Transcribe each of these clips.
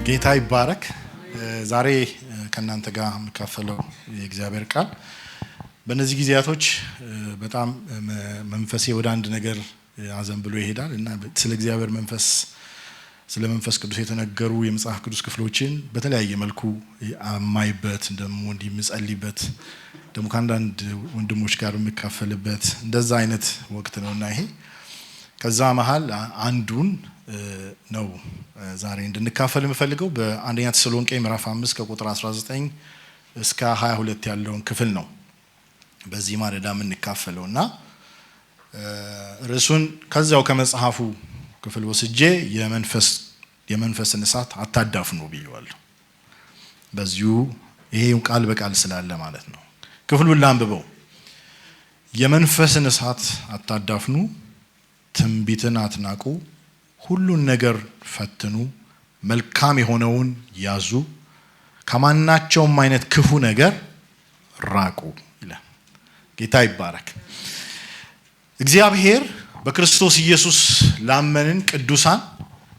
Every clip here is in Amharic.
ጌታ ይባረክ። ዛሬ ከናንተ ጋር መካፈለው የእግዚአብሔር ቃል በእነዚህ ጊዜያቶች በጣም መንፈሴ ወደ አንድ ነገር አዘን ብሎ ይሄዳል እና ስለ እግዚአብሔር መንፈስ ስለ መንፈስ ቅዱስ የተነገሩ የመጽሐፍ ቅዱስ ክፍሎችን በተለያየ መልኩ አማይበት እንደሞ እንዲምጸልይበት ደሞ ካንዳንድ ወንድሞች ጋር መካፈልበት እንደዛ አይነት ወቅት ነውና ይሄ ከዛ መሃል አንዱን ነው ዛሬ እንድንካፈል የምፈልገው በአንደኛ ተሰሎንቄ ምዕራፍ 5 ከቁጥር 19 እስከ 22 ያለውን ክፍል ነው በዚህ ማለዳ የምንካፈለውና ርዕሱን ከዛው ከመጽሐፉ ክፍል ወስጄ የመንፈስን እሳት አታዳፍኑ ብየዋለሁ። በዚሁ ይሄው ቃል በቃል ስላለ ማለት ነው። ክፍሉን ላንብበው። የመንፈስን እሳት አታዳፍኑ፣ ትንቢትን አትናቁ፣ ሁሉን ነገር ፈትኑ፣ መልካም የሆነውን ያዙ፣ ከማናቸውም አይነት ክፉ ነገር ራቁ ይላል። ጌታ ይባረክ። እግዚአብሔር በክርስቶስ ኢየሱስ ላመንን ቅዱሳን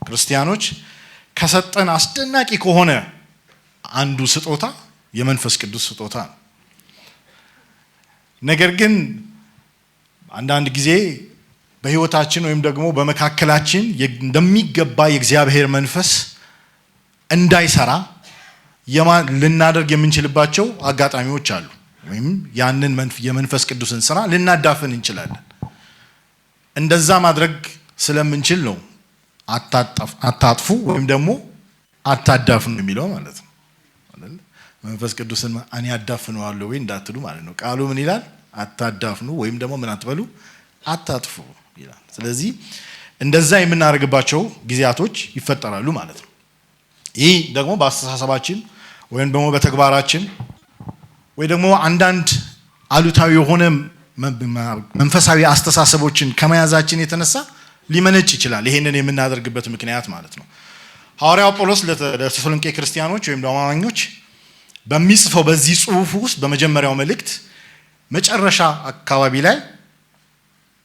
ክርስቲያኖች ከሰጠን አስደናቂ ከሆነ አንዱ ስጦታ የመንፈስ ቅዱስ ስጦታ ነው። ነገር ግን አንዳንድ ጊዜ በህይወታችን ወይም ደግሞ በመካከላችን እንደሚገባ የእግዚአብሔር መንፈስ እንዳይሰራ ልናደርግ የምንችልባቸው አጋጣሚዎች አሉ። ወይም ያንን የመንፈስ ቅዱስን ስራ ልናዳፍን እንችላለን። እንደዛ ማድረግ ስለምንችል ነው አታጥፉ ወይም ደግሞ አታዳፍኑ የሚለው ማለት ነው አይደል? መንፈስ ቅዱስን እኔ አዳፍነዋለሁ ወይ እንዳትሉ ማለት ነው። ቃሉ ምን ይላል? አታዳፍኑ ወይም ደግሞ ምን አትበሉ? አታጥፉ ይላል። ስለዚህ እንደዛ የምናደርግባቸው ጊዜያቶች ይፈጠራሉ ማለት ነው። ይህ ደግሞ በአስተሳሰባችን ወይም ደግሞ በተግባራችን ወይ ደግሞ አንዳንድ አሉታዊ የሆነ መንፈሳዊ አስተሳሰቦችን ከመያዛችን የተነሳ ሊመነጭ ይችላል። ይሄንን የምናደርግበት ምክንያት ማለት ነው። ሐዋርያው ጳውሎስ ለተሰሎንቄ ክርስቲያኖች ወይም ለአማኞች በሚጽፈው በዚህ ጽሑፍ ውስጥ በመጀመሪያው መልእክት መጨረሻ አካባቢ ላይ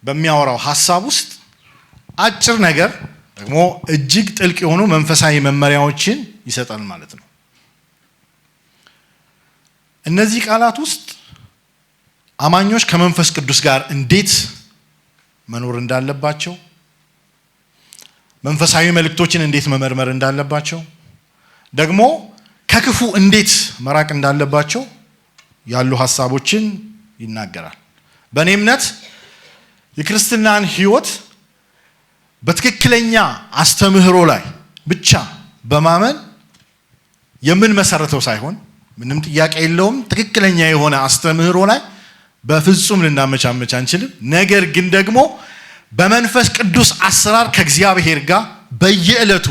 በሚያወራው ሐሳብ ውስጥ አጭር ነገር ደግሞ እጅግ ጥልቅ የሆኑ መንፈሳዊ መመሪያዎችን ይሰጣል ማለት ነው። እነዚህ ቃላት ውስጥ አማኞች ከመንፈስ ቅዱስ ጋር እንዴት መኖር እንዳለባቸው፣ መንፈሳዊ መልእክቶችን እንዴት መመርመር እንዳለባቸው፣ ደግሞ ከክፉ እንዴት መራቅ እንዳለባቸው ያሉ ሐሳቦችን ይናገራል። በእኔ እምነት የክርስትናን ሕይወት በትክክለኛ አስተምህሮ ላይ ብቻ በማመን የምንመሰረተው ሳይሆን ምንም ጥያቄ የለውም ትክክለኛ የሆነ አስተምህሮ ላይ በፍጹም ልናመቻመች አንችልም። ነገር ግን ደግሞ በመንፈስ ቅዱስ አሰራር ከእግዚአብሔር ጋር በየዕለቱ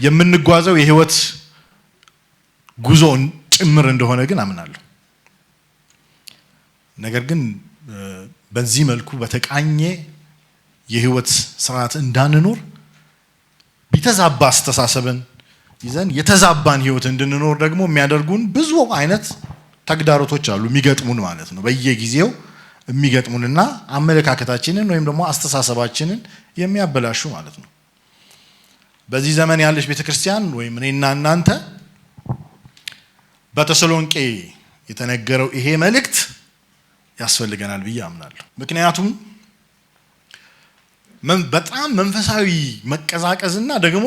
የምንጓዘው የህይወት ጉዞ ጭምር እንደሆነ ግን አምናለሁ። ነገር ግን በዚህ መልኩ በተቃኘ የህይወት ስርዓት እንዳንኖር ቢተዛባ አስተሳሰብን ይዘን የተዛባን ህይወት እንድንኖር ደግሞ የሚያደርጉን ብዙ አይነት ተግዳሮቶች አሉ የሚገጥሙን ማለት ነው። በየጊዜው የሚገጥሙንና አመለካከታችንን ወይም ደግሞ አስተሳሰባችንን የሚያበላሹ ማለት ነው። በዚህ ዘመን ያለች ቤተክርስቲያን ወይም እኔና እናንተ በተሰሎንቄ የተነገረው ይሄ መልእክት ያስፈልገናል ብዬ አምናለሁ። ምክንያቱም በጣም መንፈሳዊ መቀዛቀዝና ደግሞ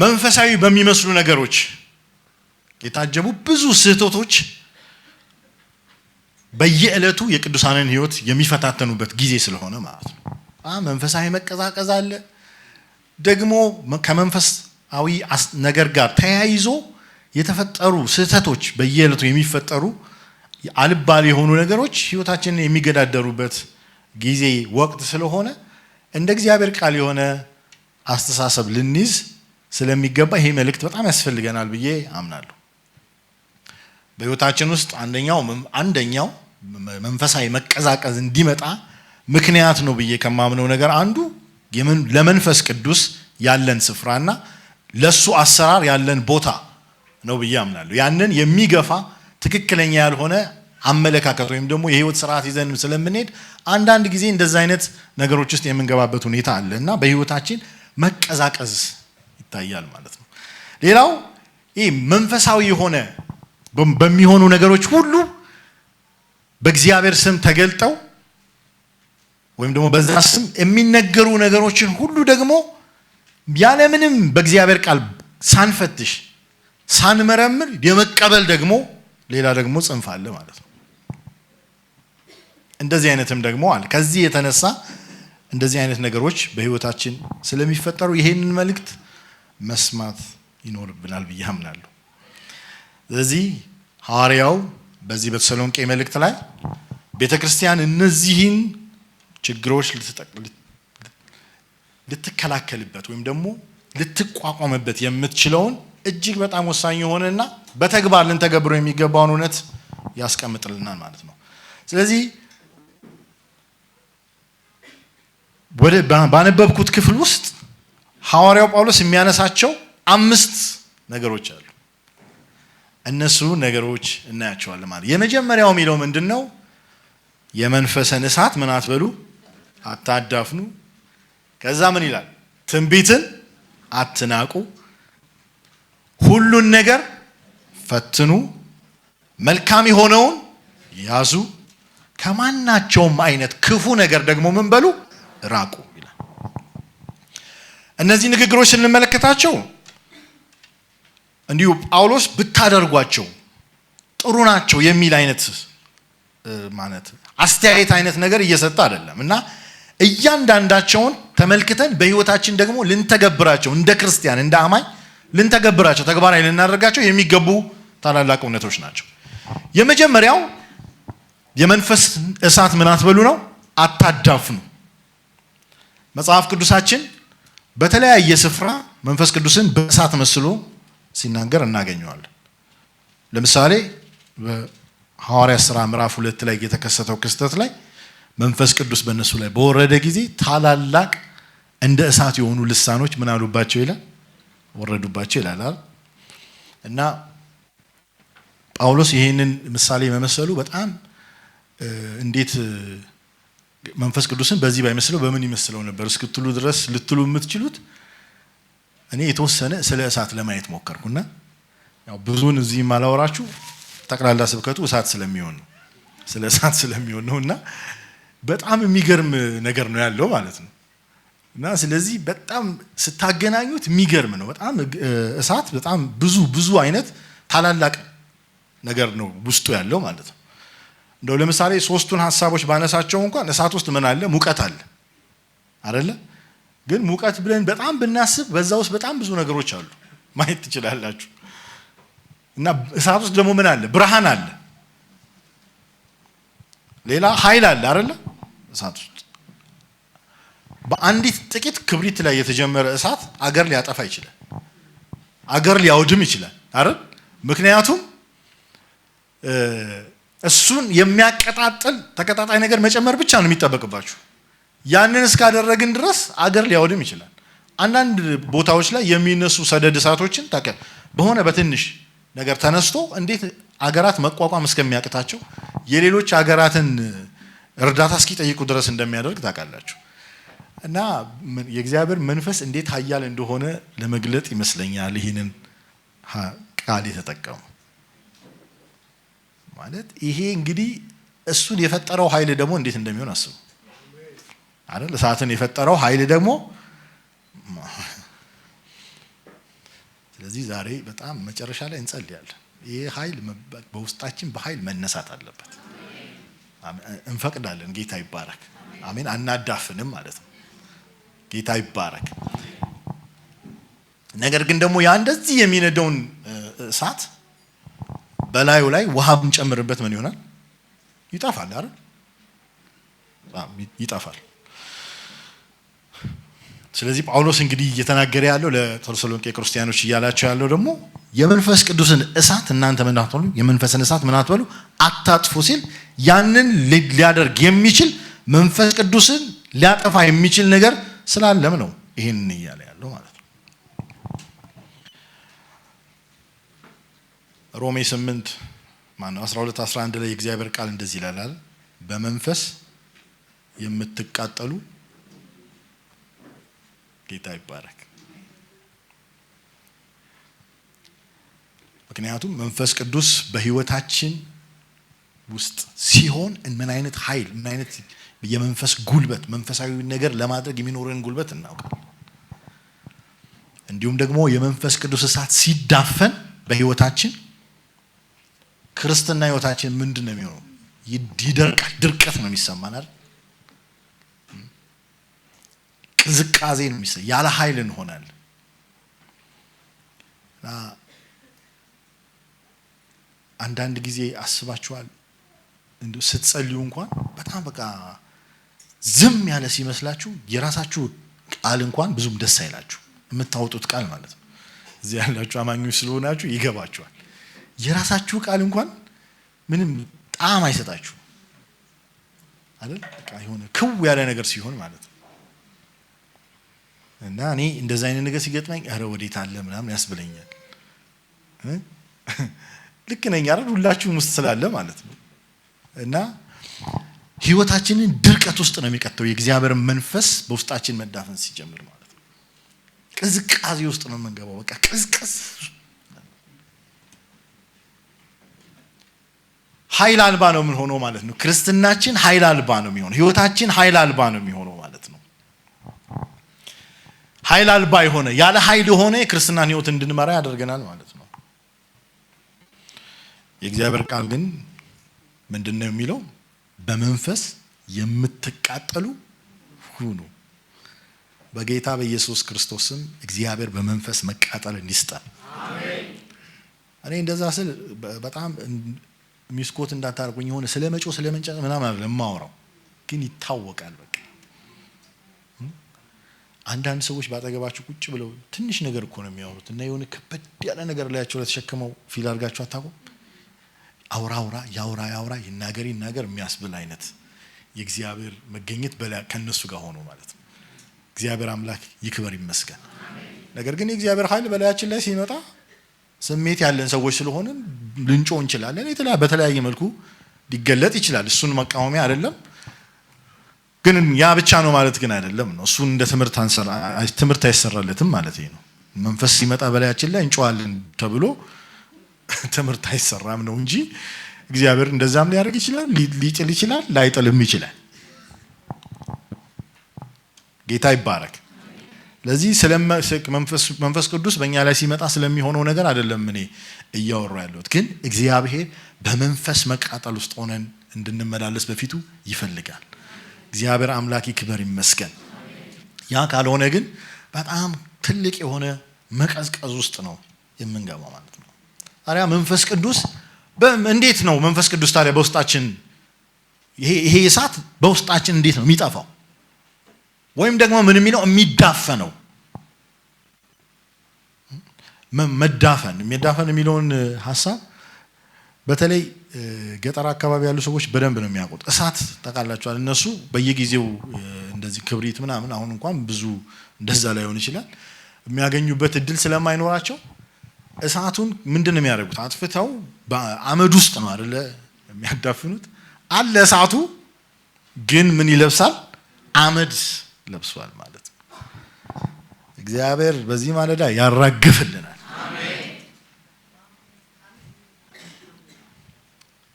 መንፈሳዊ በሚመስሉ ነገሮች የታጀቡ ብዙ ስህተቶች በየዕለቱ የቅዱሳንን ህይወት የሚፈታተኑበት ጊዜ ስለሆነ ማለት ነው። መንፈሳዊ መቀዛቀዝ አለ። ደግሞ ከመንፈሳዊ ነገር ጋር ተያይዞ የተፈጠሩ ስህተቶች በየዕለቱ የሚፈጠሩ አልባሌ የሆኑ ነገሮች ህይወታችንን የሚገዳደሩበት ጊዜ ወቅት ስለሆነ እንደ እግዚአብሔር ቃል የሆነ አስተሳሰብ ልንይዝ ስለሚገባ ይሄ መልእክት በጣም ያስፈልገናል ብዬ አምናለሁ። በህይወታችን ውስጥ አንደኛው መንፈሳዊ መቀዛቀዝ እንዲመጣ ምክንያት ነው ብዬ ከማምነው ነገር አንዱ ለመንፈስ ቅዱስ ያለን ስፍራና ለሱ አሰራር ያለን ቦታ ነው ብዬ አምናለሁ። ያንን የሚገፋ ትክክለኛ ያልሆነ አመለካከት ወይም ደግሞ የህይወት ስርዓት ይዘን ስለምንሄድ አንዳንድ ጊዜ እንደዛ አይነት ነገሮች ውስጥ የምንገባበት ሁኔታ አለና በህይወታችን መቀዛቀዝ ይታያል ማለት ነው። ሌላው ይህ መንፈሳዊ የሆነ በሚሆኑ ነገሮች ሁሉ በእግዚአብሔር ስም ተገልጠው ወይም ደግሞ በዛ ስም የሚነገሩ ነገሮችን ሁሉ ደግሞ ያለምንም በእግዚአብሔር ቃል ሳንፈትሽ ሳንመረምር የመቀበል ደግሞ ሌላ ደግሞ ጽንፍ አለ ማለት ነው። እንደዚህ አይነትም ደግሞ አለ። ከዚህ የተነሳ እንደዚህ አይነት ነገሮች በህይወታችን ስለሚፈጠሩ ይሄንን መልእክት መስማት ይኖርብናል ብዬ አምናለሁ። ስለዚህ ሐዋርያው በዚህ በተሰሎንቄ መልእክት ላይ ቤተክርስቲያን እነዚህን ችግሮች ልትከላከልበት ወይም ደግሞ ልትቋቋምበት የምትችለውን እጅግ በጣም ወሳኝ የሆነና በተግባር ልንተገብረው የሚገባውን እውነት ያስቀምጥልናል ማለት ነው። ስለዚህ ባነበብኩት ክፍል ውስጥ ሐዋርያው ጳውሎስ የሚያነሳቸው 5 ነገሮች አሉ። እነሱ ነገሮች እናያቸዋለን ማለት። የመጀመሪያው የሚለው ምንድነው? የመንፈስን እሳት ምን አትበሉ፣ አታዳፍኑ። ከዛ ምን ይላል? ትንቢትን አትናቁ፣ ሁሉን ነገር ፈትኑ፣ መልካም የሆነውን ያዙ፣ ከማናቸውም አይነት ክፉ ነገር ደግሞ ምን በሉ ራቁ ይላል። እነዚህ ንግግሮች ስንመለከታቸው እንዲሁ ጳውሎስ ብታደርጓቸው ጥሩ ናቸው የሚል አይነት ማለት አስተያየት አይነት ነገር እየሰጠ አይደለም እና እያንዳንዳቸውን ተመልክተን በህይወታችን ደግሞ ልንተገብራቸው እንደ ክርስቲያን እንደ አማኝ ልንተገብራቸው ተግባራዊ ልናደርጋቸው የሚገቡ ታላላቅ እውነቶች ናቸው። የመጀመሪያው የመንፈስ እሳት ምን አትበሉ ነው፣ አታዳፍኑ። መጽሐፍ ቅዱሳችን በተለያየ ስፍራ መንፈስ ቅዱስን በእሳት መስሎ ሲናገር እናገኘዋለን። ለምሳሌ በሐዋርያት ሥራ ምዕራፍ 2 ላይ የተከሰተው ክስተት ላይ መንፈስ ቅዱስ በእነሱ ላይ በወረደ ጊዜ ታላላቅ እንደ እሳት የሆኑ ልሳኖች ምን አሉባቸው ይላል፣ ወረዱባቸው ይላል። እና ጳውሎስ ይሄንን ምሳሌ መመሰሉ በጣም እንዴት መንፈስ ቅዱስን በዚህ ባይመስለው በምን ይመስለው ነበር እስክትሉ ድረስ ልትሉ የምትችሉት እኔ የተወሰነ ስለ እሳት ለማየት ሞከርኩና ያው ብዙን እዚህ ማላወራችሁ ጠቅላላ ስብከቱ እሳት ስለሚሆን ነው፣ ስለ እሳት ስለሚሆን ነውና በጣም የሚገርም ነገር ነው ያለው ማለት ነው። እና ስለዚህ በጣም ስታገናኙት የሚገርም ነው። በጣም እሳት በጣም ብዙ አይነት ታላላቅ ነገር ነው ውስጡ ያለው ማለት ነው። እንደው ለምሳሌ 3ቱን ሐሳቦች ባነሳቸው እንኳን እሳት ውስጥ ምን አለ? ሙቀት አለ አይደለ? ግን ሙቀት ብለን በጣም ብናስብ በዛ ውስጥ በጣም ብዙ ነገሮች አሉ ማየት ትችላላችሁ። እና እሳት ውስጥ ደግሞ ምን አለ? ብርሃን አለ፣ ሌላ ኃይል አለ አይደለ? እሳት ውስጥ በአንዲት ጥቂት ክብሪት ላይ የተጀመረ እሳት አገር ሊያጠፋ ይችላል፣ አገር ሊያወድም ይችላል አይደል? ምክንያቱም እሱን የሚያቀጣጥል ተቀጣጣይ ነገር መጨመር ብቻ ነው የሚጠበቅባችሁ። ያንን እስካደረግን ድረስ አገር ሊያወድም ይችላል። አንዳንድ ቦታዎች ላይ የሚነሱ ሰደድ እሳቶችን በሆነ በትንሽ ነገር ተነስቶ እንዴት አገራት መቋቋም እስከሚያቅታቸው የሌሎች አገራትን እርዳታ እስኪጠይቁ ድረስ እንደሚያደርግ ታውቃላችሁ። እና የእግዚአብሔር መንፈስ እንዴት ኃያል እንደሆነ ለመግለጥ ይመስለኛል ይህንን ቃል የተጠቀሙ ማለት። ይሄ እንግዲህ እሱን የፈጠረው ኃይል ደግሞ እንዴት እንደሚሆን አስቡ አይደል? እሳትን የፈጠረው ኃይል ደግሞ ስለዚህ ዛሬ በጣም መጨረሻ ላይ እንጸልያለን። ይሄ ኃይል በውስጣችን በኃይል መነሳት አለበት። እንፈቅዳለን። ጌታ ይባረክ። አሜን። አናዳፍንም ማለት ነው። ጌታ ይባረክ። ነገር ግን ደግሞ ያ እንደዚህ የሚነደውን እሳት በላዩ ላይ ውሃ ብንጨምርበት ምን ይሆናል? ይጠፋል አይደል? ይጠፋል። ስለዚህ ጳውሎስ እንግዲህ እየተናገረ ያለው ለተሰሎንቄ ክርስቲያኖች እያላቸው ያለው ደግሞ የመንፈስ ቅዱስን እሳት እናንተ ምን አትበሉ፣ የመንፈስን እሳት ምን አትበሉ፣ አታጥፉ ሲል ያንን ሊያደርግ የሚችል መንፈስ ቅዱስን ሊያጠፋ የሚችል ነገር ስላለም ነው ይሄንን እያለ ያለው ማለት ነው። ሮሜ 12:11 ላይ የእግዚአብሔር ቃል እንደዚህ ይላል፣ በመንፈስ የምትቃጠሉ ጌታ ይባረክ። ምክንያቱም መንፈስ ቅዱስ በህይወታችን ውስጥ ሲሆን ምን አይነት ኃይል ምን አይነት የመንፈስ ጉልበት መንፈሳዊ ነገር ለማድረግ የሚኖረን ጉልበት እናውቃለን። እንዲሁም ደግሞ የመንፈስ ቅዱስ እሳት ሲዳፈን በህይወታችን ክርስትና ህይወታችን ምንድነው የሚሆነው? ይደርቃል። ድርቀት ነው የሚሰማን አይደል? ቅዝቃዜ ነው የሚሰማን። ያለ ኃይል እንሆናለን። አንዳንድ ጊዜ አስባችኋል እንደው ስትጸልዩ እንኳን በጣም በቃ ዝም ያለ ሲመስላችሁ የራሳችሁ ቃል እንኳን ብዙም ደስ አይላችሁ የምታወጡት ቃል ማለት ነው። እዚህ ያላችሁ አማኞች ስለሆናችሁ ይገባችኋል። የራሳችሁ ቃል እንኳን ምንም ጣዕም አይሰጣችሁ አይደል? በቃ የሆነ ክው ያለ ነገር ሲሆን ማለት ነው። እና እኔ እንደዛ አይነት ነገር ሲገጥመኝ አረ ወዴት አለ ምናምን ያስብለኛል። ልክ ነኝ አይደል? ሁላችሁም ውስጥ ስላለ ማለት ነው። እና ህይወታችንን ድርቀት ውስጥ ነው የሚከተው የእግዚአብሔር መንፈስ በውስጣችን መዳፈን ሲጀምር ማለት ነው። ቅዝቃዜ ውስጥ ነው የምንገባው። በቃ ቅዝቅዝ ኃይል አልባ ነው ምን ሆኖ ማለት ነው። ክርስትናችን ኃይል አልባ ነው የሚሆነው። ህይወታችን ኃይል አልባ ነው የሚሆነው ማለት ነው። ኃይል አልባ የሆነ ያለ ኃይል የሆነ የክርስትናን ህይወት እንድንመራ ያደርገናል ማለት ነው። የእግዚአብሔር ቃል ግን ምንድነው የሚለው? በመንፈስ የምትቃጠሉ ሁኑ። በጌታ በኢየሱስ ክርስቶስም እግዚአብሔር በመንፈስ መቃጠል እንዲስጠን አሜን። እኔ እንደዛ ስል በጣም ሚስኮት እንዳታርቁኝ የሆነ ስለመጮ ስለመንጨ ምናምን አይደለም የማወራው፣ ግን ይታወቃል። በቃ አንዳንድ ሰዎች ባጠገባችሁ ቁጭ ብለው ትንሽ ነገር እኮ ነው የሚያወሩት እና የሆነ ከበድ ያለ ነገር ላያቸው ለተሸከመው ፊል አድርጋችሁ አታውቁም? ያውራ ይናገር የሚያስብል አይነት የእግዚአብሔር መገኘት ከነሱ ጋር ሆኖ ማለት ነው። እግዚአብሔር አምላክ ይክበር ይመስገን። ነገር ግን የእግዚአብሔር ኃይል በላያችን ላይ ሲመጣ ስሜት ያለን ሰዎች ስለሆንን ልንጮ እንችላለን። በተለያየ መልኩ ሊገለጥ ይችላል። እሱን መቃወሚያ አይደለም፣ ግን ያ ብቻ ነው ማለት ግን አይደለም ነው። እሱን እንደ ትምህርት አይሰራለትም ማለት ነው። መንፈስ ሲመጣ በላያችን ላይ እንጮሃለን ተብሎ ትምህርት አይሰራም ነው እንጂ እግዚአብሔር እንደዛም ሊያደርግ ይችላል፣ ሊጥል ይችላል፣ ላይጥልም ይችላል። ጌታ ይባረክ። ለዚህ መንፈስ ቅዱስ በእኛ ላይ ሲመጣ ስለሚሆነው ነገር አይደለም እኔ እያወራሁ ያለሁት፣ ግን እግዚአብሔር በመንፈስ መቃጠል ውስጥ ሆነን እንድንመላለስ በፊቱ ይፈልጋል። እግዚአብሔር አምላክ ይክበር ይመስገን። ያ ካልሆነ ግን በጣም ትልቅ የሆነ መቀዝቀዝ ውስጥ ነው የምንገባው ማለት ነው። ታዲያ መንፈስ ቅዱስ እንዴት ነው መንፈስ ቅዱስ ታዲያ በውስጣችን ይሄ እሳት በውስጣችን እንዴት ነው የሚጠፋው? ወይም ደግሞ ምን የሚለው የሚዳፈነው? መዳፈን የሚለውን ሐሳብ በተለይ ገጠር አካባቢ ያሉ ሰዎች በደንብ ነው የሚያውቁት። እሳት ተቃላቸዋል እነሱ በየጊዜው እንደዚህ ክብሪት ምናምን አሁን እንኳን ብዙ እንደዛ ላይሆን ይችላል የሚያገኙበት እድል ስለማይኖራቸው እሳቱን ምንድነው የሚያደርጉት? አጥፍተው በአመድ ውስጥ ነው አይደለ የሚያዳፍኑት። አለ እሳቱ ግን ምን ይለብሳል? አመድ ለብሷል ማለት ነው። እግዚአብሔር በዚህ ማለዳ ያራግፍልናል። አሜን።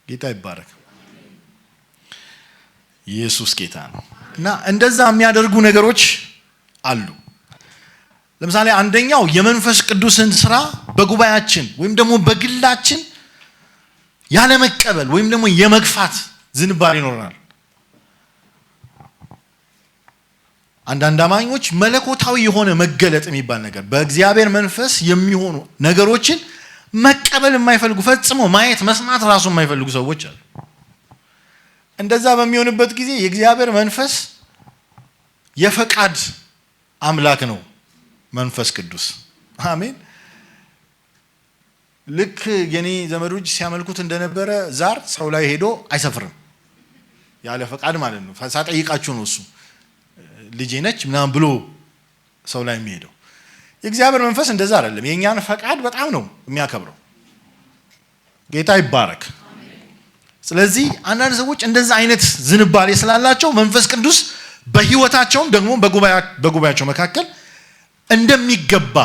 ጌታ ይባረክ። ኢየሱስ ጌታ ነው። እና እንደዛ የሚያደርጉ ነገሮች አሉ። ለምሳሌ አንደኛው የመንፈስ ቅዱስን ስራ በጉባኤያችን ወይም ደግሞ በግላችን ያለ መቀበል ወይም ደግሞ የመግፋት ዝንባሌ ይኖርናል። አንዳንድ አማኞች መለኮታዊ የሆነ መገለጥ የሚባል ነገር በእግዚአብሔር መንፈስ የሚሆኑ ነገሮችን መቀበል የማይፈልጉ ፈጽሞ ማየት መስማት ራሱ የማይፈልጉ ሰዎች አሉ። እንደዛ በሚሆንበት ጊዜ የእግዚአብሔር መንፈስ የፈቃድ አምላክ ነው መንፈስ ቅዱስ። አሜን። ልክ የኔ ዘመዶች ሲያመልኩት እንደነበረ ዛር ሰው ላይ ሄዶ አይሰፍርም ያለ ፈቃድ ማለት ነው። ሳጠይቃችሁ ነው እሱ ልጄ ነች ምናምን ብሎ ሰው ላይ የሚሄደው። የእግዚአብሔር መንፈስ እንደዛ አይደለም። የኛን ፈቃድ በጣም ነው የሚያከብረው። ጌታ ይባረክ። ስለዚህ አንዳንድ ሰዎች እንደዛ አይነት ዝንባሌ ስላላቸው መንፈስ ቅዱስ በህይወታቸውም ደግሞ በጉባኤያቸው መካከል እንደሚገባ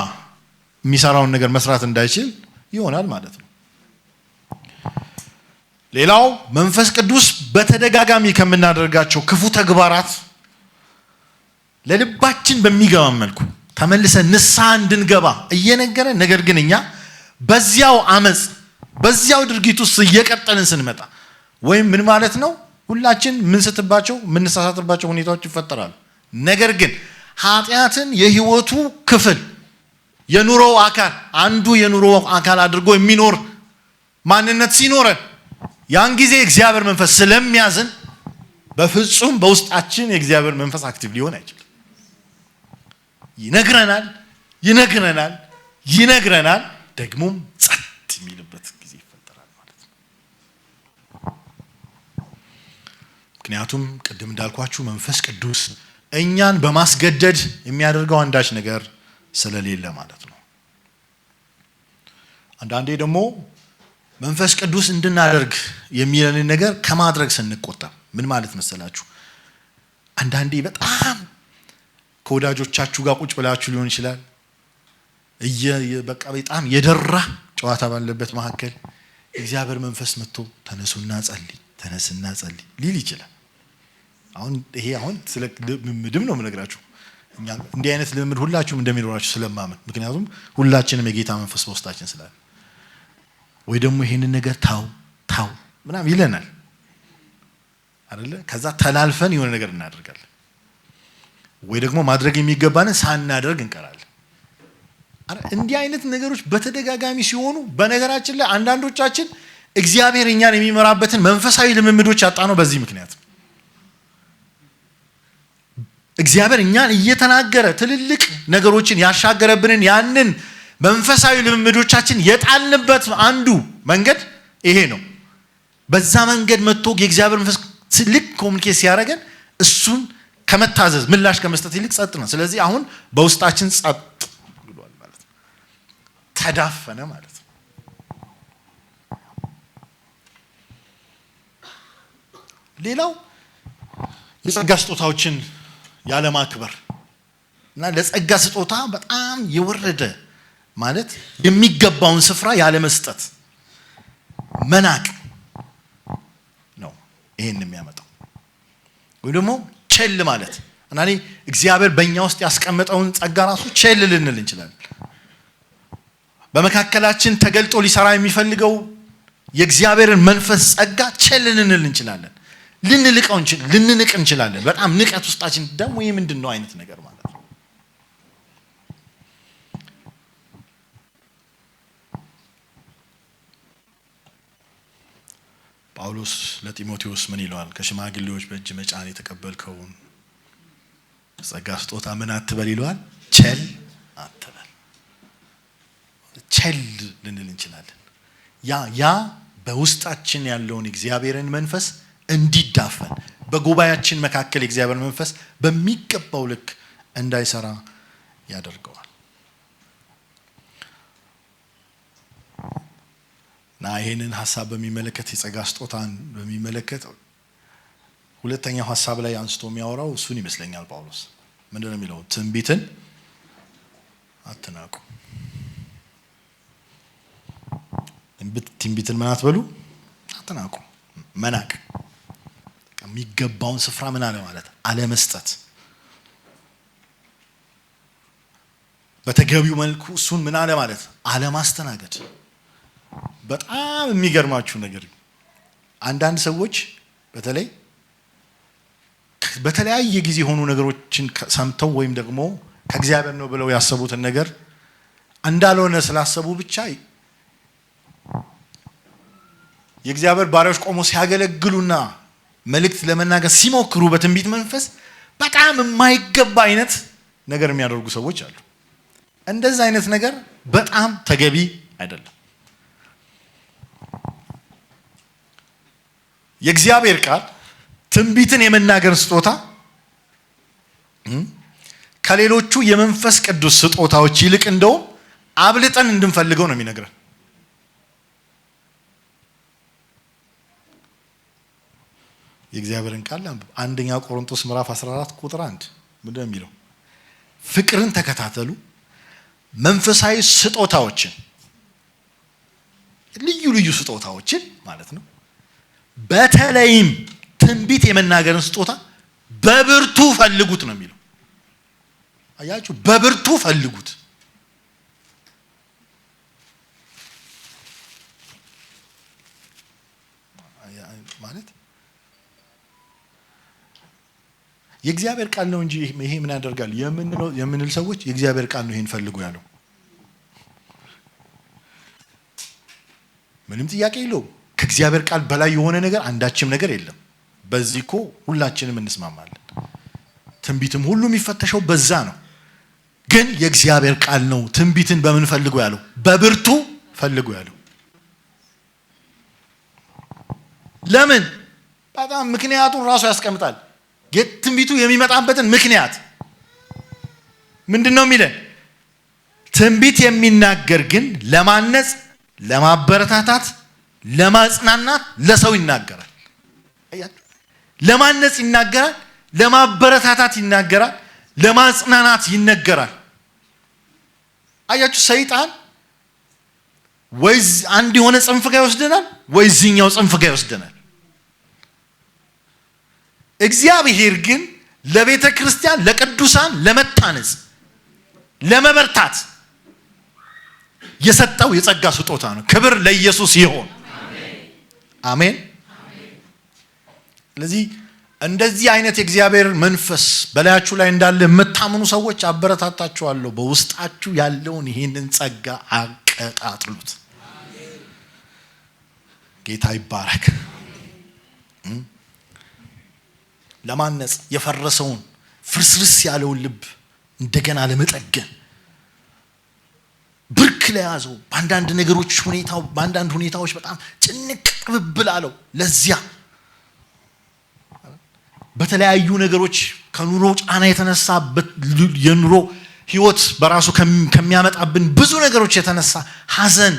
የሚሰራውን ነገር መስራት እንዳይችል ይሆናል ማለት ነው። ሌላው መንፈስ ቅዱስ በተደጋጋሚ ከምናደርጋቸው ክፉ ተግባራት ለልባችን በሚገባ መልኩ ተመልሰን ንስሐ እንድንገባ እየነገረ ነገር ግን እኛ በዚያው አመጽ በዚያው ድርጊት ውስጥ እየቀጠልን ስንመጣ ወይም ምን ማለት ነው ሁላችን ምን ሳሳትባቸው ሁኔታዎች ይፈጠራሉ። ነገር ግን ኃጢአትን የህይወቱ ክፍል የኑሮ አካል አንዱ የኑሮ አካል አድርጎ የሚኖር ማንነት ሲኖረን ያን ጊዜ እግዚአብሔር መንፈስ ስለሚያዝን በፍጹም በውስጣችን የእግዚአብሔር መንፈስ አክቲቭ ሊሆን አይችልም። ይነግረናል ደግሞም ጸጥ የሚልበት ጊዜ ይፈጠራል ማለት ነው። ምክንያቱም ቅድም እንዳልኳችሁ መንፈስ ቅዱስ እኛን በማስገደድ የሚያደርገው አንዳች ነገር ስለሌለ ማለት ነው። አንዳንዴ ደግሞ መንፈስ ቅዱስ እንድናደርግ የሚለንን ነገር ከማድረግ ስንቆጠብ ምን ማለት መሰላችሁ? አንዳንዴ በጣም ከወዳጆቻችሁ ጋር ቁጭ ብላችሁ ሊሆን ይችላል። በቃ በጣም የደራ ጨዋታ ባለበት መካከል እግዚአብሔር መንፈስ መጥቶ ተነስና ጸልይ ሊል ይችላል። አሁን ስለ ልምምድም ነው የምነግራችሁ። እኛ እንዲህ አይነት ልምምድ ሁላችሁም እንደሚኖራችሁ ስለማመን፣ ምክንያቱም ሁላችንም የጌታ መንፈስ በውስጣችን ስላለ ወይ ደግሞ ይሄንን ነገር ታው ምናምን ይለናል አይደለ? ከዛ ተላልፈን የሆነ ነገር እናደርጋለን ወይ ደግሞ ማድረግ የሚገባንን ሳናደርግ እንቀራለን። እንዲህ አይነት ነገሮች በተደጋጋሚ ሲሆኑ በነገራችን ላይ አንዳንዶቻችን እግዚአብሔር እኛን የሚመራበትን መንፈሳዊ ልምምዶች ያጣነው በዚህ ምክንያት ነው። እግዚአብሔር እኛን እየተናገረ ትልልቅ ነገሮችን ያሻገረብንን ያንን መንፈሳዊ ልምምዶቻችን የጣልንበት አንዱ መንገድ ይሄ ነው። በዛ መንገድ መጥቶ የእግዚአብሔር መንፈስ ልክ ኮሙኒኬት ሲያደርገን እሱን ከመታዘዝ ምላሽ ከመስጠት ይልቅ ጸጥ ነው። ስለዚህ አሁን በውስጣችን ጸጥ ብሏል ማለት ነው። ተዳፈነ ማለት ነው። ሌላው የጸጋ ስጦታዎችን ያለማክበር እና ለጸጋ ስጦታ በጣም የወረደ ማለት የሚገባውን ስፍራ ያለመስጠት መናቅ ነው ይሄን የሚያመጣው። ወይ ደግሞ ቸል ማለት እና እግዚአብሔር በእኛ ውስጥ ያስቀመጠውን ጸጋ ራሱ ቸል ልንል እንችላለን። በመካከላችን ተገልጦ ሊሰራ የሚፈልገው የእግዚአብሔርን መንፈስ ጸጋ ቸል ልንል እንችላለን። ልንንቅ እንችላለን። በጣም ንቀት ውስጣችን ደግሞ ይሄ ምንድነው አይነት ነገር ማለት ነው። ጳውሎስ ለጢሞቴዎስ ምን ይለዋል? ከሽማግሌዎች በእጅ መጫን የተቀበልከውን ጸጋ ስጦታ ምን አትበል ይለዋል? ቸል አትበል። ቸል ልንል እንችላለን። ያ በውስጣችን ያለውን እግዚአብሔርን መንፈስ እንዲዳፈን በጉባኤያችን መካከል የእግዚአብሔር መንፈስ በሚገባው ልክ እንዳይሰራ ያደርገዋል። እና ይሄንን ሐሳብ በሚመለከት የጸጋ ስጦታን በሚመለከት ሁለተኛው ሐሳብ ላይ አንስቶ የሚያወራው እሱን ይመስለኛል። ጳውሎስ ምንድነው የሚለው? ትንቢትን አትናቁ። ትንቢትን ምን አትበሉ? አትናቁ። መናቅ የሚገባውን ስፍራ ምን አለ ማለት አለመስጠት፣ በተገቢው መልኩ እሱን ምን አለ ማለት አለማስተናገድ። በጣም የሚገርማችሁ ነገር አንዳንድ ሰዎች በተለያየ ጊዜ የሆኑ ነገሮችን ሰምተው ወይም ደግሞ ከእግዚአብሔር ነው ብለው ያሰቡትን ነገር እንዳልሆነ ስላሰቡ ብቻ የእግዚአብሔር ባሪያዎች ቆሞ ሲያገለግሉና መልእክት ለመናገር ሲሞክሩ በትንቢት መንፈስ በጣም የማይገባ አይነት ነገር የሚያደርጉ ሰዎች አሉ። እንደዛ አይነት ነገር በጣም ተገቢ አይደለም። የእግዚአብሔር ቃል ትንቢትን የመናገር ስጦታ ከሌሎቹ የመንፈስ ቅዱስ ስጦታዎች ይልቅ እንደውም አብልጠን እንድንፈልገው ነው የሚነግረን። የእግዚአብሔርን ቃል አንደኛ ቆሮንቶስ ምዕራፍ 14 ቁጥር 1 ምንድነው የሚለው? ፍቅርን ተከታተሉ፣ መንፈሳዊ ስጦታዎችን ልዩ ስጦታዎችን ማለት ነው በተለይም ትንቢት የመናገርን ስጦታ በብርቱ ፈልጉት ነው የሚለው። አያችሁ፣ በብርቱ ፈልጉት። ማለት የእግዚአብሔር ቃል ነው እንጂ ይሄ ምን ያደርጋል የምንል ሰዎች የእግዚአብሔር ቃል ነው ይሄን ፈልጉ ያለው። ምንም ጥያቄ የለውም። ከእግዚአብሔር ቃል በላይ የሆነ ነገር አንዳችም ነገር የለም። በዚህ እኮ ሁላችንም እንስማማለን። ትንቢትም ሁሉ የሚፈተሸው በዛ ነው። ግን የእግዚአብሔር ቃል ነው ትንቢትን በምን ፈልጉ ያለው? በብርቱ ፈልጉ ያለው። ለምን? በጣም ምክንያቱን ራሱ ያስቀምጣል። ትንቢቱ የሚመጣበትን ምክንያት ምንድነው የሚለን? ትንቢት የሚናገር ግን ለማነጽ፣ ለማበረታታት፣ ለማጽናናት ለሰው ይናገራል። ለማነጽ ይናገራል፣ ለማበረታታት ይናገራል፣ ለማጽናናት ይነገራል። አያችሁ፣ ሰይጣን ወይ አንድ የሆነ ጽንፍ ጋር ይወስደናል፣ ወይ እዚህኛው ጽንፍ ጋር ይወስደናል። እግዚአብሔር ግን ለቤተ ክርስቲያን ለቅዱሳን ለመታነጽ ለመበርታት የሰጠው የጸጋ ስጦታ ነው። ክብር ለኢየሱስ ይሁን። አሜን። ስለዚህ እንደዚህ አይነት የእግዚአብሔር መንፈስ በላያችሁ ላይ እንዳለ የምታምኑ ሰዎች አበረታታችኋለሁ። በውስጣችሁ ያለውን ይህንን ጸጋ አቀጣጥሉት። ጌታ ይባረክ። ለማነጽ የፈረሰውን ፍርስርስ ያለውን ልብ እንደገና ለመጠገን ብርክ ለያዘው በአንዳንድ ነገሮች በአንዳንድ ሁኔታዎች በጣም ጭንቅ ጥብብል አለው። ለዚያ በተለያዩ ነገሮች ከኑሮ ጫና የተነሳ የኑሮ ህይወት በራሱ ከሚያመጣብን ብዙ ነገሮች የተነሳ ሐዘን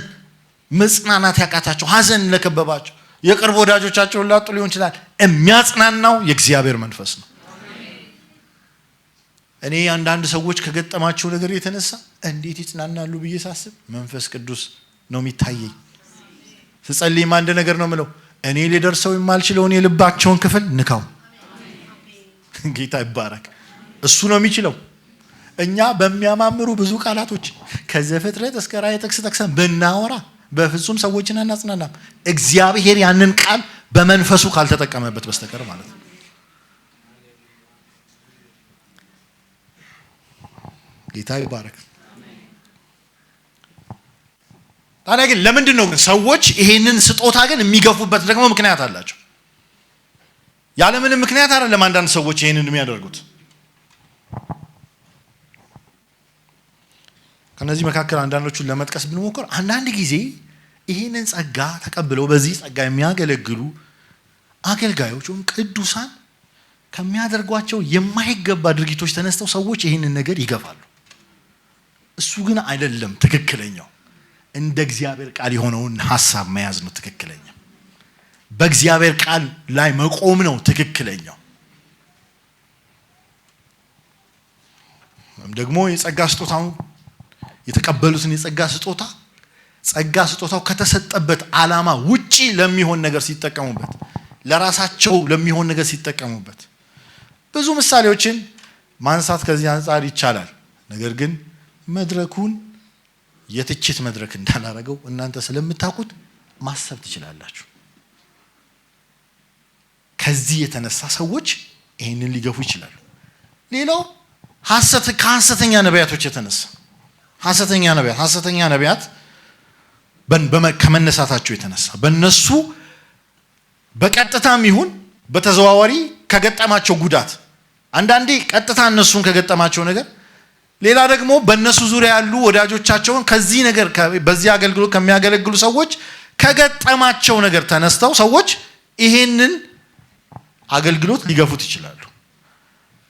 መጽናናት ያቃታቸው፣ ሐዘን ለከበባቸው የቅርብ ወዳጆቻቸውን ላጡ ሊሆን ይችላል። የሚያጽናናው የእግዚአብሔር መንፈስ ነው። እኔ አንዳንድ ሰዎች ከገጠማቸው ነገር የተነሳ እንዴት ይጽናናሉ ብዬ ሳስብ መንፈስ ቅዱስ ነው የሚታየኝ። ስጸልይም አንድ ነገር ነው የምለው፣ እኔ ሊደርሰው የማልችለውን የልባቸውን ክፍል ንካው። ጌታ ይባረክ። እሱ ነው የሚችለው። እኛ በሚያማምሩ ብዙ ቃላቶች ከዘፍጥረት እስከ ራዕይ ጥቅስ ጠቅሰን ብናወራ በፍጹም ሰዎችን አናጽናናም። እግዚአብሔር ያንን ቃል በመንፈሱ ካልተጠቀመበት በስተቀር ማለት ነው። ጌታ ይባረክ። ታዲያ ግን ለምንድን ነው ሰዎች ይሄንን ስጦታ ግን የሚገፉበት? ደግሞ ምክንያት አላቸው። ያለምንም ምክንያት አይደለም አንዳንድ ሰዎች ይሄንን የሚያደርጉት። ከነዚህ መካከል አንዳንዶቹን ለመጥቀስ ብንሞክር አንዳንድ ጊዜ ይህንን ጸጋ ተቀብለው በዚህ ጸጋ የሚያገለግሉ አገልጋዮች ወይም ቅዱሳን ከሚያደርጓቸው የማይገባ ድርጊቶች ተነስተው ሰዎች ይህንን ነገር ይገፋሉ። እሱ ግን አይደለም ትክክለኛው። እንደ እግዚአብሔር ቃል የሆነውን ሐሳብ መያዝ ነው ትክክለኛው። በእግዚአብሔር ቃል ላይ መቆም ነው ትክክለኛው። ደግሞ የጸጋ ስጦታው የተቀበሉትን የጸጋ ስጦታው ከተሰጠበት ዓላማ ውጪ ለሚሆን ነገር ሲጠቀሙበት፣ ለራሳቸው ለሚሆን ነገር ሲጠቀሙበት ብዙ ምሳሌዎችን ማንሳት ከዚህ አንፃር ይቻላል። ነገር ግን መድረኩን የትችት መድረክ እንዳላረገው እናንተ ስለምታውቁት ማሰብ ትችላላችሁ። ከዚህ የተነሳ ሰዎች ይሄንን ሊገፉ ይችላሉ። ሌላው ከሐሰተኛ ነቢያቶች የተነሳ ሐሰተኛ ነቢያት ከመነሳታቸው የተነሳ በእነሱ በቀጥታም ይሁን በተዘዋዋሪ ከገጠማቸው ጉዳት፣ አንዳንዴ ቀጥታ እነሱን ከገጠማቸው ነገር፣ ሌላ ደግሞ በእነሱ ዙሪያ ያሉ ወዳጆቻቸውን ከዚህ ነገር በዚህ አገልግሎት ከሚያገለግሉ ሰዎች ከገጠማቸው ነገር ተነስተው ሰዎች ይሄንን አገልግሎት ሊገፉት ይችላሉ።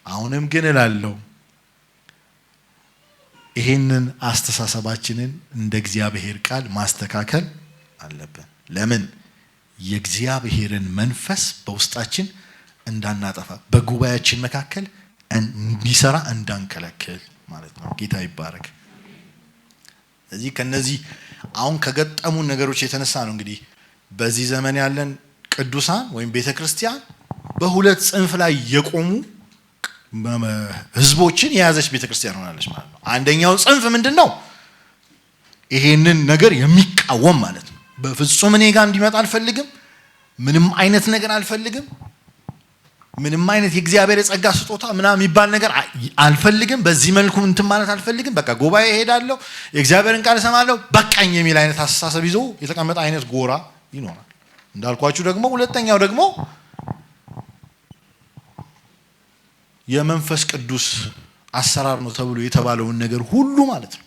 አሁንም ግን እላለሁ ይሄንን አስተሳሰባችንን እንደ እግዚአብሔር ቃል ማስተካከል አለብን። ለምን? የእግዚአብሔርን መንፈስ በውስጣችን እንዳናጠፋ፣ በጉባኤያችን መካከል እንዲሰራ እንዳንከለክል ማለት ነው። ጌታ ይባረክ። ስለዚህ ከነዚህ አሁን ከገጠሙን ነገሮች የተነሳ ነው እንግዲህ በዚህ ዘመን ያለን ቅዱሳን ወይም ቤተክርስቲያን በሁለት ጽንፍ ላይ የቆሙ ህዝቦችን የያዘች ቤተክርስቲያን ሆናለች ማለት ነው። አንደኛው ጽንፍ ምንድነው? ይሄንን ነገር የሚቃወም ማለት ነው። በፍጹም እኔ ጋር እንዲመጣ አልፈልግም፣ ምንም አይነት ነገር አልፈልግም፣ ምንም አይነት የእግዚአብሔር የጸጋ ስጦታ ምናምን የሚባል ነገር አልፈልግም፣ በዚህ መልኩ እንትን ማለት አልፈልግም፣ በቃ ጉባኤ እሄዳለሁ፣ የእግዚአብሔርን ቃል እሰማለሁ፣ በቃኝ የሚል አይነት አስተሳሰብ ይዞ የተቀመጠ አይነት ጎራ ይኖራል። እንዳልኳችሁ ደግሞ ሁለተኛው ደግሞ የመንፈስ ቅዱስ አሰራር ነው ተብሎ የተባለውን ነገር ሁሉ ማለት ነው፣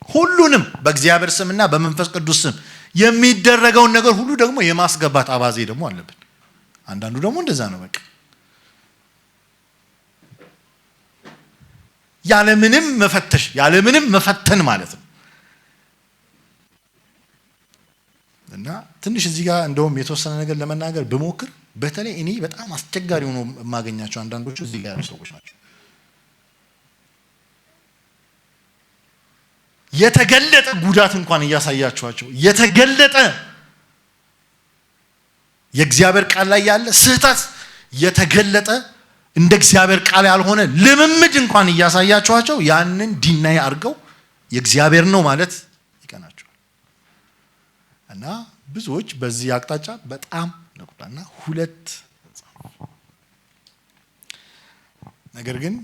ሁሉንም በእግዚአብሔር ስምና በመንፈስ ቅዱስ ስም የሚደረገውን ነገር ሁሉ ደግሞ የማስገባት አባዜ ደግሞ አለብን። አንዳንዱ ደግሞ እንደዛ ነው፣ በቃ ያለምንም መፈተሽ ያለምንም መፈተን ማለት ነው። እና ትንሽ እዚህ ጋር እንደውም የተወሰነ ነገር ለመናገር ብሞክር፣ በተለይ እኔ በጣም አስቸጋሪ ሆኖ የማገኛቸው አንዳንዶቹ እዚህ ጋር ያሉ ሰዎች ናቸው። የተገለጠ ጉዳት እንኳን እያሳያችኋቸው የተገለጠ የእግዚአብሔር ቃል ላይ ያለ ስህተት የተገለጠ እንደ እግዚአብሔር ቃል ያልሆነ ልምምድ እንኳን እያሳያችኋቸው ያንን ዲናይ አድርገው የእግዚአብሔር ነው ማለት ይቀናቸዋል። እና ብዙዎች በዚህ አቅጣጫ በጣም ነቁጣና ሁለት ነገር ግን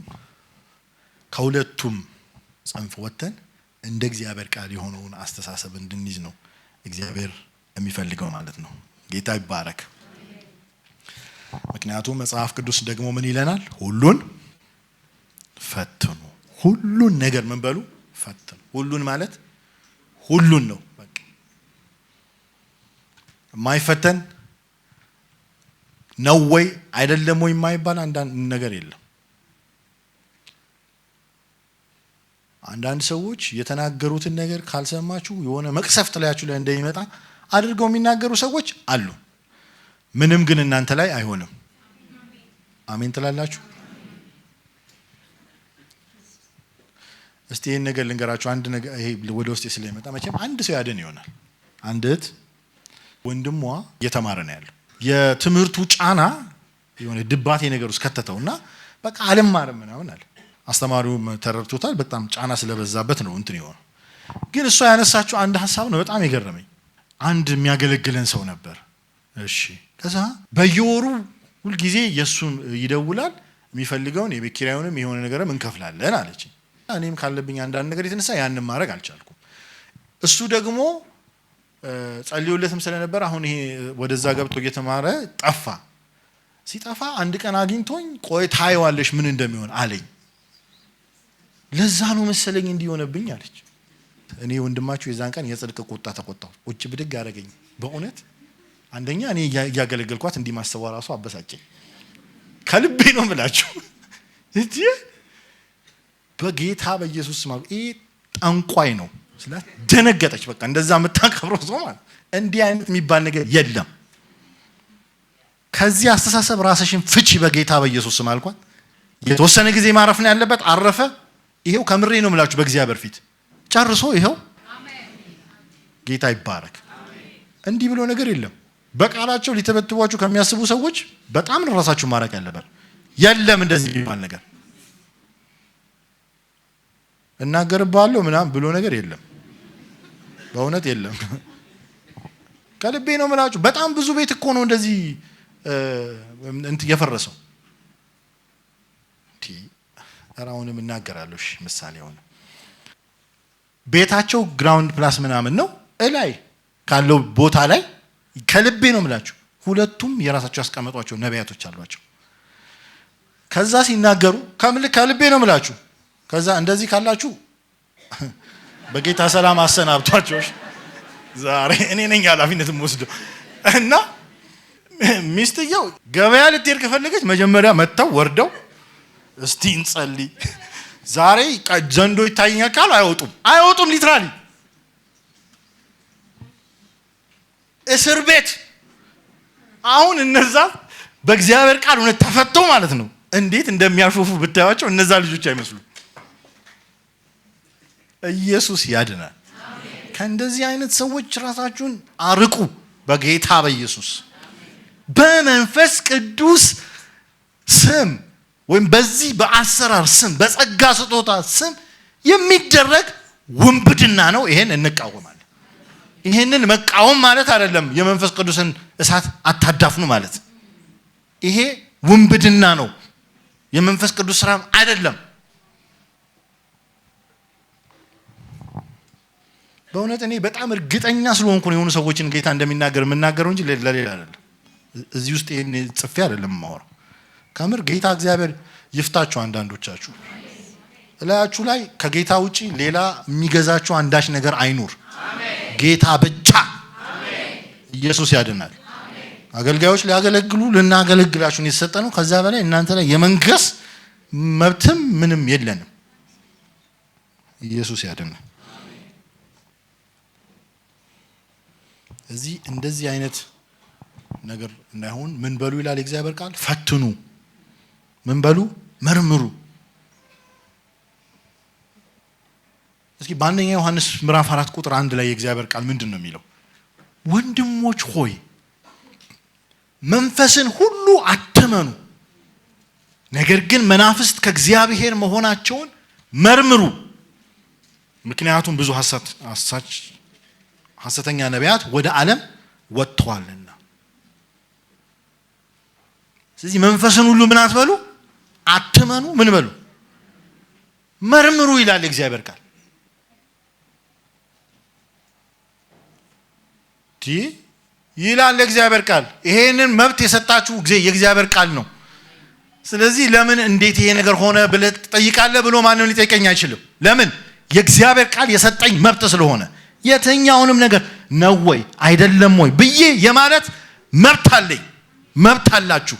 ከሁለቱም ጽንፍ ወጥተን እንደ እግዚአብሔር ቃል የሆነውን አስተሳሰብ እንድንይዝ ነው እግዚአብሔር የሚፈልገው ማለት ነው። ጌታ ይባረክ። ምክንያቱም መጽሐፍ ቅዱስ ደግሞ ምን ይለናል? ሁሉን ፈትኑ። ሁሉን ነገር ምን በሉ? ፈትኑ። ሁሉን ማለት ሁሉን ነው። በቃ የማይፈተን ነው ወይ አይደለም ወይ የማይባል አንዳንድ ነገር የለም። አንዳንድ ሰዎች የተናገሩትን ነገር ካልሰማችሁ የሆነ መቅሰፍት ላያችሁ ላይ እንደሚመጣ አድርገው የሚናገሩ ሰዎች አሉ። ምንም ግን እናንተ ላይ አይሆንም። አሜን ትላላችሁ? እስቲ ይሄን ነገር ልንገራችሁ። አንድ ነገር ይሄ ወደ ውስጥ ስለሚመጣ መቼም አንድ ሰው ያድን ይሆናል። አንድ እህት ወንድሟ እየተማረ ነው ያለው። የትምህርቱ ጫና የሆነ ድባቴ ነገር ውስጥ ከተተውና በቃ አልማርም ምናምን አለ። አስተማሪው ተረድቶታል። በጣም ጫና ስለበዛበት ነው እንትን ይሆነ። ግን እሷ ያነሳችው አንድ ሀሳብ ነው በጣም የገረመኝ። አንድ የሚያገለግለን ሰው ነበር። እሺ፣ ከዛ በየወሩ ሁል ጊዜ የሱን ይደውላል። የሚፈልገውን የቤት ኪራዩንም የሆነ ነገርም እንከፍላለን አለች። እኔም ካለብኝ አንዳንድ ነገር የተነሳ ያንን ማድረግ አልቻልኩም። እሱ ደግሞ ጸልዮለትም ስለነበር አሁን ይሄ ወደዛ ገብቶ እየተማረ ጠፋ። ሲጠፋ አንድ ቀን አግኝቶኝ ቆይ ታይዋለሽ ምን እንደሚሆን አለኝ። ለዛ ነው መሰለኝ እንዲሆነብኝ አለች። እኔ ወንድማችሁ የዛን ቀን የጽድቅ ቁጣ ተቆጣው። ቁጭ ብድግ ያደረገኝ በእውነት አንደኛ እኔ እያገለገልኳት እንዲህ ማሰቧ ራሱ አበሳጨኝ። ከልቤ ነው የምላችሁ። እጂ በጌታ በኢየሱስ ስም ይሄ ጠንቋይ ነው ስላት ደነገጠች። በቃ እንደዛ የምታከብረው ሰው ማለት እንዲህ አይነት የሚባል ነገር የለም። ከዚህ አስተሳሰብ ራስሽን ፍቺ በጌታ በኢየሱስ ስም አልኳት። የተወሰነ ጊዜ ማረፍ ነው ያለበት። አረፈ። ይሄው ከምሬ ነው የምላችሁ በእግዚአብሔር ፊት ጨርሶ ይሄው። ጌታ ይባረክ። እንዲህ ብሎ ነገር የለም። በቃላቸው ሊተበትቧችሁ ከሚያስቡ ሰዎች በጣም ራሳችሁ ማራቅ ያለበት። የለም እንደዚህ የሚባል ነገር እናገርባለሁ ምናምን ብሎ ነገር የለም። በእውነት የለም። ከልቤ ነው የምላችሁ። በጣም ብዙ ቤት እኮ ነው እንደዚህ የፈረሰው። አሁንም እናገራለሁ። እሺ ምሳሌ ሆነ ቤታቸው ግራውንድ ፕላስ ምናምን ነው እላይ ካለው ቦታ ላይ ከልቤ ነው የምላችሁ። ሁለቱም የራሳቸው ያስቀመጧቸው ነቢያቶች አሏቸው። ከዛ ሲናገሩ ከልቤ ነው የምላችሁ። ከዛ እንደዚህ ካላችሁ በጌታ ሰላም አሰናብቷቸው። ዛሬ እኔ ነኝ ኃላፊነትም ወስደው እና ሚስትየው ገበያ ልትሄድ ከፈለገች መጀመሪያ መጥተው ወርደው እስቲ እንጸልይ ዛሬ ዘንዶ ይታየኛል ካሉ አይወጡም። ሊትራሊ እስር ቤት። አሁን እነዛ በእግዚአብሔር ቃል እውነት ተፈተው ማለት ነው። እንዴት እንደሚያሾፉ ብታዩዋቸው እነዛ ልጆች አይመስሉ። ኢየሱስ ያድናል። ከእንደዚህ አይነት ሰዎች ራሳችሁን አርቁ። በጌታ በኢየሱስ በመንፈስ ቅዱስ ስም ወይም በዚህ በአሰራር ስም በጸጋ ስጦታ ስም የሚደረግ ውንብድና ነው። ይሄን እንቃወማለን። ይሄንን መቃወም ማለት አይደለም የመንፈስ ቅዱስን እሳት አታዳፍኑ ማለት። ይሄ ውንብድና ነው፣ የመንፈስ ቅዱስ ስራ አይደለም። በእውነት እኔ በጣም እርግጠኛ ስለሆንኩ ነው የሆኑ ሰዎችን ጌታ እንደሚናገር የምናገረው እንጂ ለሌላ አይደለም። እዚህ ውስጥ ይሄን ጽፌ አይደለም የማወራው። ከምር ጌታ እግዚአብሔር ይፍታችሁ። አንዳንዶቻችሁ እላያችሁ ላይ ከጌታ ውጪ ሌላ የሚገዛችሁ አንዳች ነገር አይኑር። ጌታ ብቻ። ኢየሱስ ያድናል። አገልጋዮች ሊያገለግሉ ልናገለግላችሁን የተሰጠ ነው። ከዛ በላይ እናንተ ላይ የመንገስ መብትም ምንም የለንም። ኢየሱስ ያድናል። እዚህ እንደዚህ አይነት ነገር እንዳይሆን ምን በሉ ይላል የእግዚአብሔር ቃል? ፈትኑ። ምን በሉ? መርምሩ። እስኪ በአንደኛ ዮሐንስ ምዕራፍ 4 ቁጥር 1 ላይ የእግዚአብሔር ቃል ምንድን ነው የሚለው? ወንድሞች ሆይ መንፈስን ሁሉ አትመኑ፣ ነገር ግን መናፍስት ከእግዚአብሔር መሆናቸውን መርምሩ፣ ምክንያቱም ብዙ ሐሰተኛ ነቢያት ወደ ዓለም ወጥተዋልና። ስለዚህ መንፈስን ሁሉ ምን አትበሉ? አትመኑ። ምን በሉ? መርምሩ ይላል የእግዚአብሔር ቃል። ይላል የእግዚአብሔር ቃል። ይሄንን መብት የሰጣችሁ የእግዚአብሔር ቃል ነው። ስለዚህ ለምን እንዴት ይሄ ነገር ሆነ ብለህ ትጠይቃለህ ብሎ ማንም ሊጠይቀኝ አይችልም። ለምን? የእግዚአብሔር ቃል የሰጠኝ መብት ስለሆነ የትኛውንም ነገር ነው ወይ አይደለም ወይ ብዬ የማለት መብት አለኝ። መብት አላችሁ።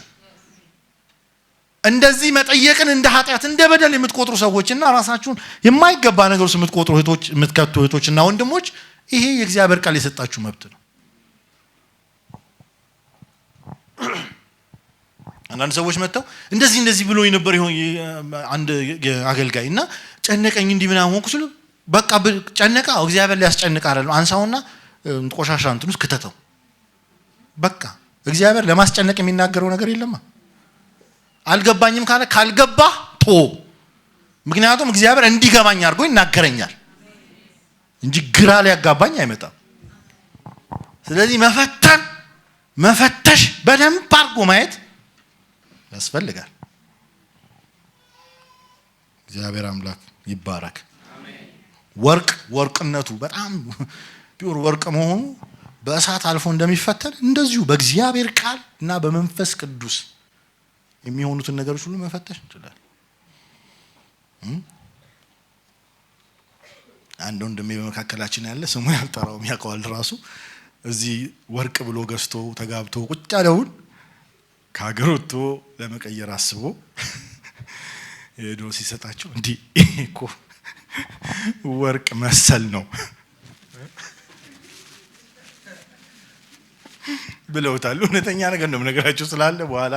እንደዚህ መጠየቅን እንደ ኃጢአት እንደ በደል የምትቆጥሩ ሰዎችና ራሳችሁን የማይገባ ነገር ውስጥ የምትቆጥሩ የምትከቱ እህቶችና ወንድሞች ይሄ የእግዚአብሔር ቃል የሰጣችሁ መብት ነው። አንዳንድ ሰዎች መጥተው እንደዚህ ብሎ የነበር አንድ አገልጋይ እና ጨነቀኝ እንዲህ ምናምን ሆንኩ ሲሉ በቃ ጨነቃ። እግዚአብሔር ሊያስጨንቅ አይደለም። አንሳውና ቆሻሻ እንትን ውስጥ ከተተው። በቃ እግዚአብሔር ለማስጨነቅ የሚናገረው ነገር የለማ። አልገባኝም ካለ ካልገባ ቶ ምክንያቱም እግዚአብሔር እንዲገባኝ አድርጎ ይናገረኛል እንጂ ግራ ሊያጋባኝ አይመጣም። ስለዚህ መፈተሽ በደንብ አድርጎ ማየት ያስፈልጋል። እግዚአብሔር አምላክ ይባረክ። ወርቅነቱ በጣም ፒውር ወርቅ መሆኑ በእሳት አልፎ እንደሚፈተን እንደዚሁ በእግዚአብሔር ቃል እና በመንፈስ ቅዱስ የሚሆኑትን ነገሮች ሁሉ መፈተሽ እንችላለን። አንድ ወንድሜ በመካከላችን ያለ ስሙ ያልጠራውም ያውቀዋል ራሱ እዚህ ወርቅ ብሎ ገዝቶ ተጋብቶ ቁጭ ያለውን ከሀገር ወጥቶ ለመቀየር አስቦ ሄዶ ሲሰጣቸው እንዲህ እኮ ወርቅ መሰል ነው ብለውታል። እውነተኛ ነገር ነው ነገራቸው ስላለ በኋላ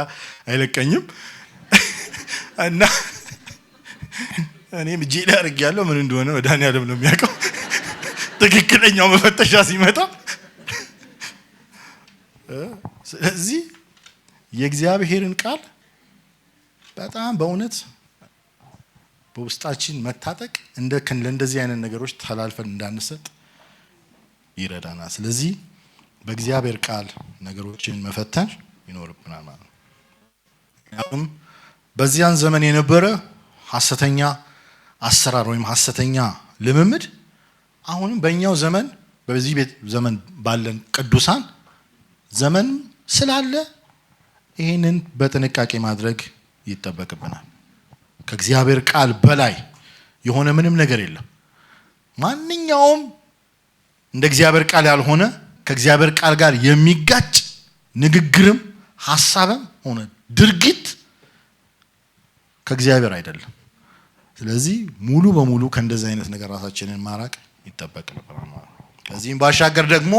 አይለቀኝም እና እኔም እጄ ላይ አድርጌያለሁ። ምን እንደሆነ መድኃኒዓለም ነው የሚያውቀው። ትክክለኛው መፈተሻ ሲመጣ ስለዚህ የእግዚአብሔርን ቃል በጣም በእውነት በውስጣችን መታጠቅ ለእንደዚህ አይነት ነገሮች ተላልፈን እንዳንሰጥ ይረዳናል። ስለዚህ በእግዚአብሔር ቃል ነገሮችን መፈተን ይኖርብናል ማለት ነው። ምክንያቱም በዚያን ዘመን የነበረ ሐሰተኛ አሰራር ወይም ሐሰተኛ ልምምድ አሁንም በእኛው ዘመን በዚህ ዘመን ባለን ቅዱሳን ዘመን ስላለ ይህንን በጥንቃቄ ማድረግ ይጠበቅብናል። ከእግዚአብሔር ቃል በላይ የሆነ ምንም ነገር የለም። ማንኛውም እንደ እግዚአብሔር ቃል ያልሆነ ከእግዚአብሔር ቃል ጋር የሚጋጭ ንግግርም ሐሳብም ሆነ ድርጊት ከእግዚአብሔር አይደለም። ስለዚህ ሙሉ በሙሉ ከእንደዚህ አይነት ነገር ራሳችንን ማራቅ ይጠበቅብናል። ከዚህም ባሻገር ደግሞ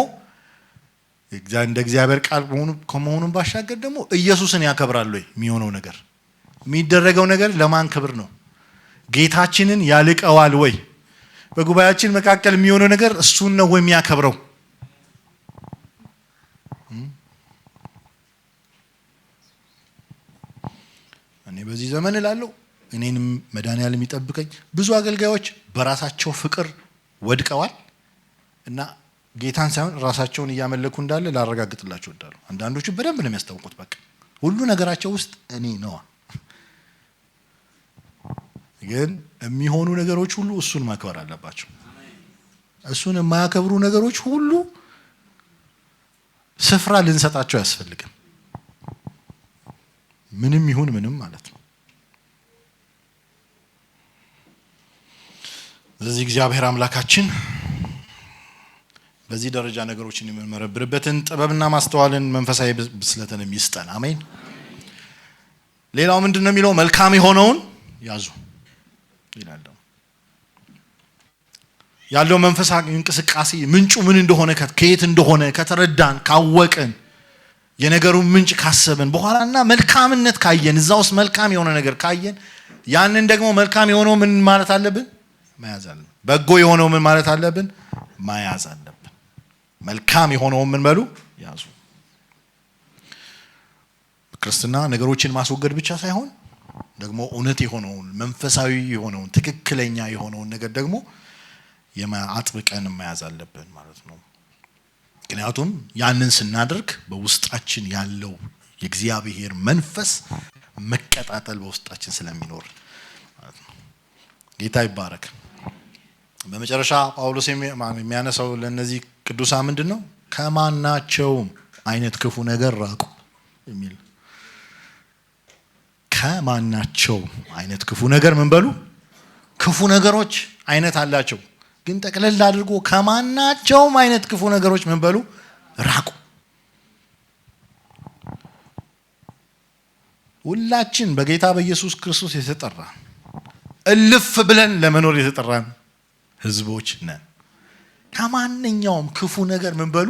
እንደ እግዚአብሔር ቃል ከመሆኑን ባሻገር ደግሞ ኢየሱስን ያከብራል ወይ? የሚሆነው ነገር የሚደረገው ነገር ለማን ክብር ነው? ጌታችንን ያልቀዋል ወይ? በጉባኤያችን መካከል የሚሆነው ነገር እሱን ነው ወይ የሚያከብረው? በዚህ ዘመን እላለሁ እኔንም መድኃኒዓለም ይጠብቀኝ። ብዙ አገልጋዮች በራሳቸው ፍቅር ወድቀዋል እና ጌታን ሳይሆን ራሳቸውን እያመለኩ እንዳለ ላረጋግጥላችሁ እወዳለሁ። አንዳንዶቹ በደንብ ነው የሚያስታውቁት። በቃ ሁሉ ነገራቸው ውስጥ እኔ ነው። ግን የሚሆኑ ነገሮች ሁሉ እሱን ማክበር አለባቸው። እሱን የማያከብሩ ነገሮች ሁሉ ስፍራ ልንሰጣቸው ያስፈልጋል። ምንም ይሁን ምንም ማለት ነው። ስለዚህ እግዚአብሔር አምላካችን በዚህ ደረጃ ነገሮችን የምንመረምርበትን ጥበብና ማስተዋልን መንፈሳዊ ብስለትን ይስጠን። አሜን። ሌላው ምንድነው የሚለው? መልካም የሆነውን ያዙ ይላል። ያለው መንፈሳዊ እንቅስቃሴ ምንጩ ምን እንደሆነ ከየት እንደሆነ ከተረዳን ካወቅን የነገሩን ምንጭ ካሰብን በኋላና መልካምነት ካየን እዛ ውስጥ መልካም የሆነ ነገር ካየን ያንን ደግሞ መልካም የሆነው ምን ማለት አለብን? መያዝ አለብን። በጎ የሆነው ምን ማለት አለብን? መያዝ አለብን። መልካም የሆነው ምን በሉ ያዙ። ክርስትና ነገሮችን ማስወገድ ብቻ ሳይሆን ደግሞ እውነት የሆነውን መንፈሳዊ የሆነውን ትክክለኛ የሆነውን ነገር ደግሞ አጥብቀን መያዝ አለብን ማለት ነው። ምክንያቱም ያንን ስናደርግ በውስጣችን ያለው የእግዚአብሔር መንፈስ መቀጣጠል በውስጣችን ስለሚኖር ማለት ነው። ጌታ ይባረክ። በመጨረሻ ጳውሎስ የሚያነሳው ለነዚህ ቅዱሳን ምንድነው? ከማናቸውም አይነት ክፉ ነገር ራቁ የሚል። ከማናቸው አይነት ክፉ ነገር ምን በሉ? ክፉ ነገሮች አይነት አላቸው። ግን ጠቅለል አድርጎ ከማናቸውም አይነት ክፉ ነገሮች ምን በሉ? ራቁ። ሁላችን በጌታ በኢየሱስ ክርስቶስ የተጠራ እልፍ ብለን ለመኖር የተጠራን ህዝቦች ነን። ከማንኛውም ክፉ ነገር ምን በሉ?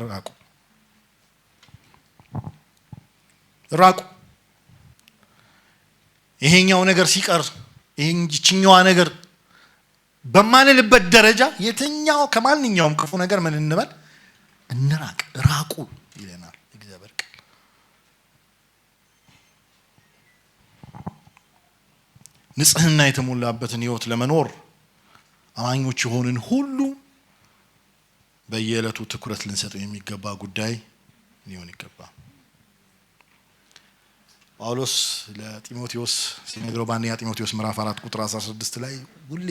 ራቁ። ራቁ። ይሄኛው ነገር ሲቀር ይሄኛው ነገር በማንልበት ደረጃ የትኛው ከማንኛውም ክፉ ነገር ምን እንበል? እንራቅ። ራቁ ይለናል እግዚአብሔር ቃል። ንጽህና የተሞላበትን ህይወት ለመኖር አማኞች የሆንን ሁሉ በየዕለቱ ትኩረት ልንሰጠው የሚገባ ጉዳይ ሊሆን ይገባል። ጳውሎስ ለጢሞቴዎስ ሲነግረው በአንደኛ ጢሞቴዎስ ምዕራፍ 4 ቁጥር 16 ላይ ሁሌ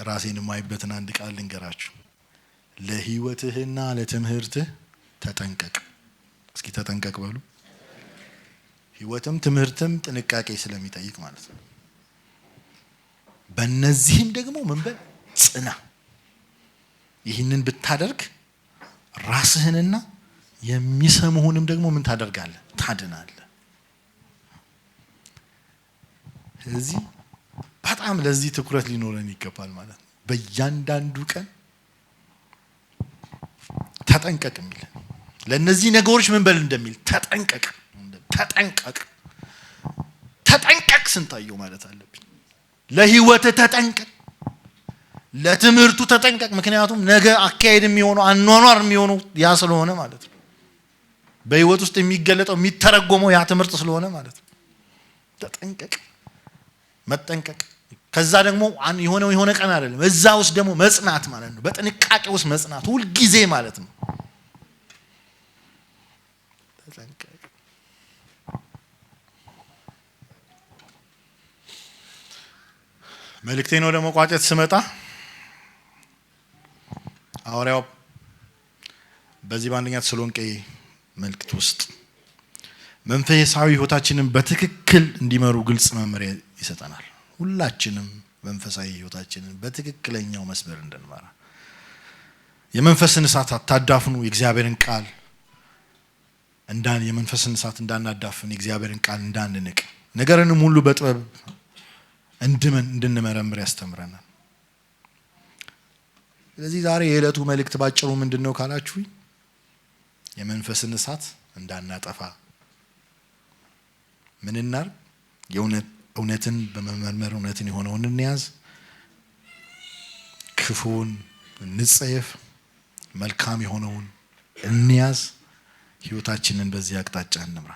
ራሴን የማይበትን አንድ ቃል ልንገራችሁ። ለህይወትህና ለትምህርትህ ተጠንቀቅ። እስኪ ተጠንቀቅ በሉ። ህይወትም ትምህርትም ጥንቃቄ ስለሚጠይቅ ማለት ነው። በእነዚህም ደግሞ ምን በል? ጽና። ይህንን ብታደርግ ራስህንና የሚሰሙህንም ደግሞ ምን ታደርጋለህ? ታድናለህ። ስለዚህ በጣም ለዚህ ትኩረት ሊኖረን ይገባል ማለት ነው። በእያንዳንዱ ቀን ተጠንቀቅ የሚል ለነዚህ ነገሮች ምን በል እንደሚል ተጠንቀቅ። ተጠንቀቅ ተጠንቀቅ ስንታየው ማለት አለብኝ። ለህይወት ተጠንቀቅ፣ ለትምህርቱ ተጠንቀቅ። ምክንያቱም ነገ አካሄድ የሚሆነው አኗኗር የሚሆነው ያ ስለሆነ ማለት ነው። በህይወት ውስጥ የሚገለጠው የሚተረጎመው ያ ትምህርት ስለሆነ ማለት ነው። ተጠንቀቅ፣ መጠንቀቅ። ከዛ ደግሞ የሆነ ቀን አይደለም፣ እዛ ውስጥ ደግሞ መጽናት ማለት ነው። በጥንቃቄ ውስጥ መጽናት ሁል ጊዜ ማለት ነው። ተጠንቀቅ። መልእክቴን ወደ መቋጨት ስመጣ ሐዋርያው በዚህ በአንደኛ ተሰሎንቄ መልእክት ውስጥ መንፈሳዊ ህይወታችንን በትክክል እንዲመሩ ግልጽ መመሪያ ይሰጠናል። ሁላችንም መንፈሳዊ ህይወታችንን በትክክለኛው መስመር እንድንመራ፣ የመንፈስን እሳት አታዳፍኑ፣ የእግዚአብሔርን ቃል የመንፈስን እሳት እንዳናዳፍን፣ የእግዚአብሔርን ቃል እንዳንንቅ፣ ነገርንም ሁሉ በጥበብ እንድንመረምር ያስተምረናል። ስለዚህ ዛሬ የዕለቱ መልእክት ባጭሩ ምንድነው ካላችሁ የመንፈስን እሳት እንዳናጠፋ ምን እናድርግ? እውነትን በመመርመር እውነትን የሆነውን እንያዝ፣ ክፉን እንጸየፍ፣ መልካም የሆነውን እንያዝ። ህይወታችንን በዚህ አቅጣጫ እንምራ።